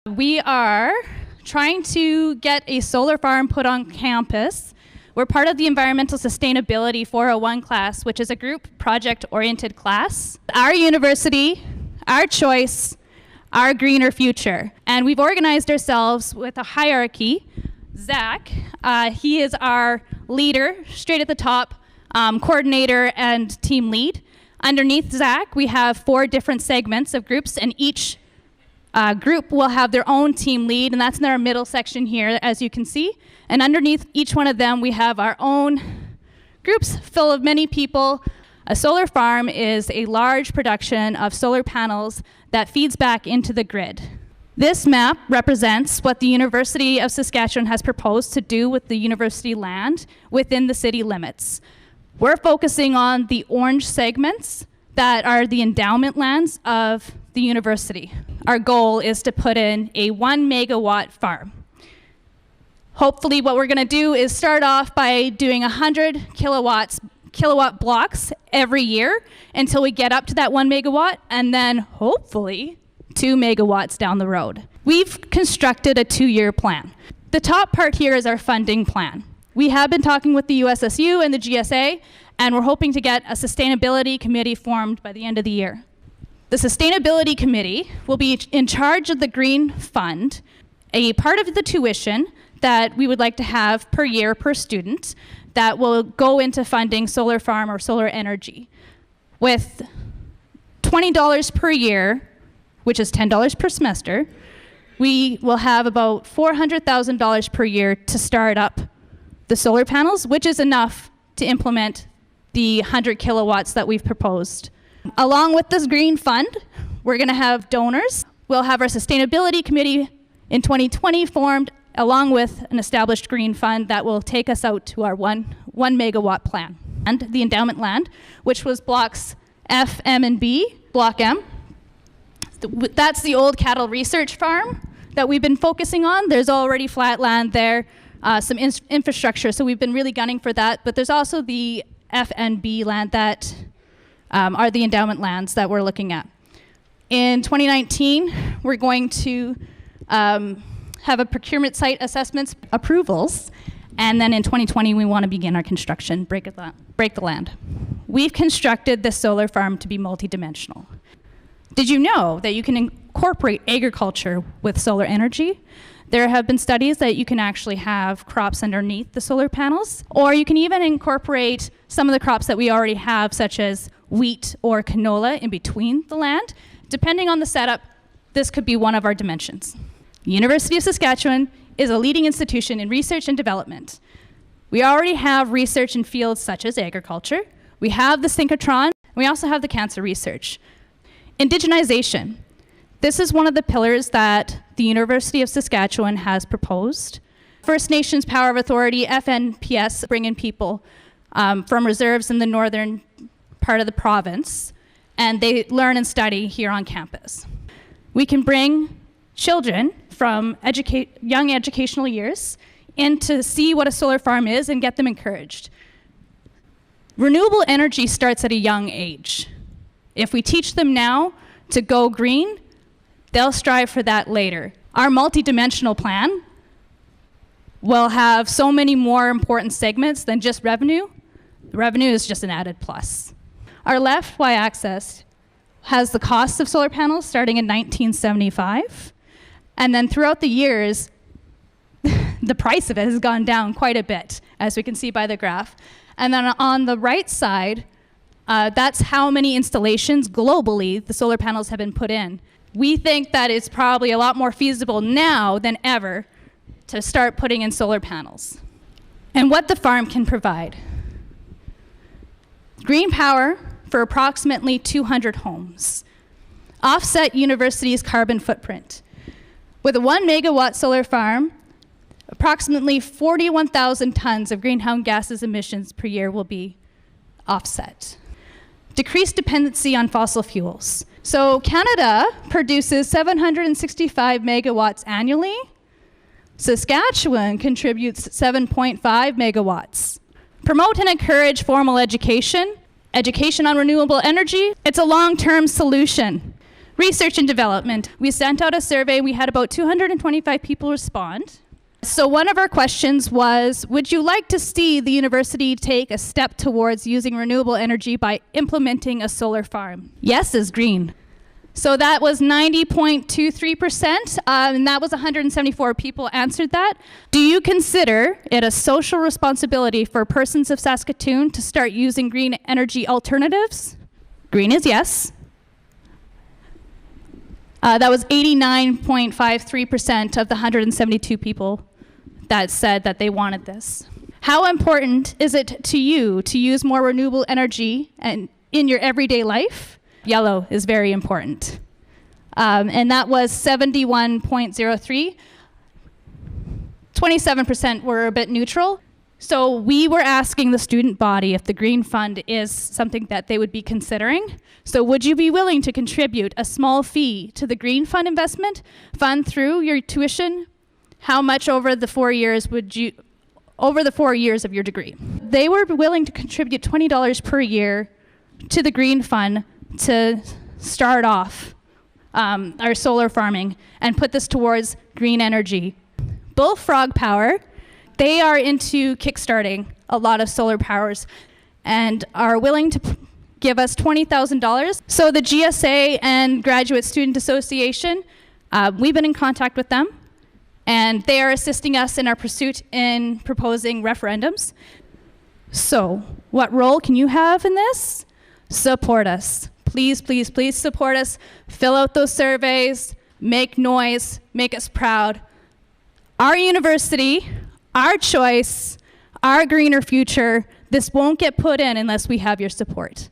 We are trying to get a solar farm put on campus. We're part of the Environmental Sustainability 401 class, which is a group project-oriented class. Our university, our choice, our greener future. And we've organized ourselves with a hierarchy. Zach, he is our leader, straight at the top, coordinator and team lead. Underneath Zach, we have 4 different segments of groups, and each group will have their own team lead, and that's in our middle section here, as you can see. And underneath each one of them, we have our own groups full of many people. A solar farm is a large production of solar panels that feeds back into the grid. This map represents what the University of Saskatchewan has proposed to do with the university land within the city limits. We're focusing on the orange segments that are the endowment lands of the university. Our goal is to put in a 1 megawatt farm. Hopefully what we're going to do is start off by doing 100 kilowatt blocks every year until we get up to that 1 megawatt, and then hopefully 2 megawatts down the road. We've constructed a 2-year plan. The top part here is our funding plan. We have been talking with the USSU and the GSA, and we're hoping to get a sustainability committee formed by the end of the year. The Sustainability Committee will be in charge of the Green Fund, a part of the tuition that we would like to have per year per student that will go into funding solar farm or solar energy. With $20 per year, which is $10 per semester, we will have about $400,000 per year to start up the solar panels, which is enough to implement the 100 kilowatts that we've proposed. Along with this Green Fund, we're going to have donors. We'll have our Sustainability Committee in 2020 formed, along with an established Green Fund that will take us out to our 1 megawatt plan. And the endowment land, which was blocks F, M, and B. Block M, that's the old cattle research farm that we've been focusing on. There's already flat land there, some infrastructure, so we've been really gunning for that. But there's also the F and B land that are the endowment lands that we're looking at. In 2019, we're going to have a procurement site assessments approvals, and then in 2020, we want to begin our construction, break the land. We've constructed this solar farm to be multidimensional. Did you know that you can incorporate agriculture with solar energy? There have been studies that you can actually have crops underneath the solar panels, or you can even incorporate some of the crops that we already have, such as wheat or canola, in between the land. Depending on the setup, this could be one of our dimensions. The University of Saskatchewan is a leading institution in research and development. We already have research in fields such as agriculture. We have the synchrotron, and we also have the cancer research. Indigenization. This is one of the pillars that the University of Saskatchewan has proposed. First Nations Power of Authority, FNPS, bring in people from reserves in the northern part of the province, and they learn and study here on campus. We can bring children from young educational years in to see what a solar farm is and get them encouraged. Renewable energy starts at a young age. If we teach them now to go green, they'll strive for that later. Our multidimensional plan will have so many more important segments than just revenue. Revenue is just an added plus. Our left y-axis has the cost of solar panels starting in 1975. And then throughout the years, the price of it has gone down quite a bit, as we can see by the graph. And then on the right side, that's how many installations globally the solar panels have been put in. We think that it's probably a lot more feasible now than ever to start putting in solar panels. And what the farm can provide. Green power for approximately 200 homes. Offset university's carbon footprint. With a 1 megawatt solar farm, approximately 41,000 tons of greenhouse gases emissions per year will be offset. Decreased dependency on fossil fuels. So Canada produces 765 megawatts annually. Saskatchewan contributes 7.5 megawatts. Promote and encourage formal education on renewable energy. It's a long-term solution. Research and development. We sent out a survey. We had about 225 people respond. So one of our questions was, would you like to see the university take a step towards using renewable energy by implementing a solar farm? Yes is green. So that was 90.23%, and that was 174 people answered that. Do you consider it a social responsibility for persons of Saskatoon to start using green energy alternatives? Green is yes. That was 89.53% of the 172 people that said that they wanted this. How important is it to you to use more renewable energy in your everyday life? Yellow is very important. And that was 71.03. 27% were a bit neutral. So we were asking the student body if the Green Fund is something that they would be considering. So would you be willing to contribute a small fee to the Green Fund investment fund through your tuition? How much over the 4 years over the 4 years of your degree? They were willing to contribute $20 per year to the Green Fund to start off our solar farming and put this towards green energy. Bullfrog Power, they are into kickstarting a lot of solar powers and are willing to give us $20,000. So the GSA and Graduate Student Association, we've been in contact with them, and they are assisting us in our pursuit in proposing referendums. So what role can you have in this? Support us. Please, please, please support us. Fill out those surveys, make noise, make us proud. Our university, our choice, our greener future, this won't get put in unless we have your support.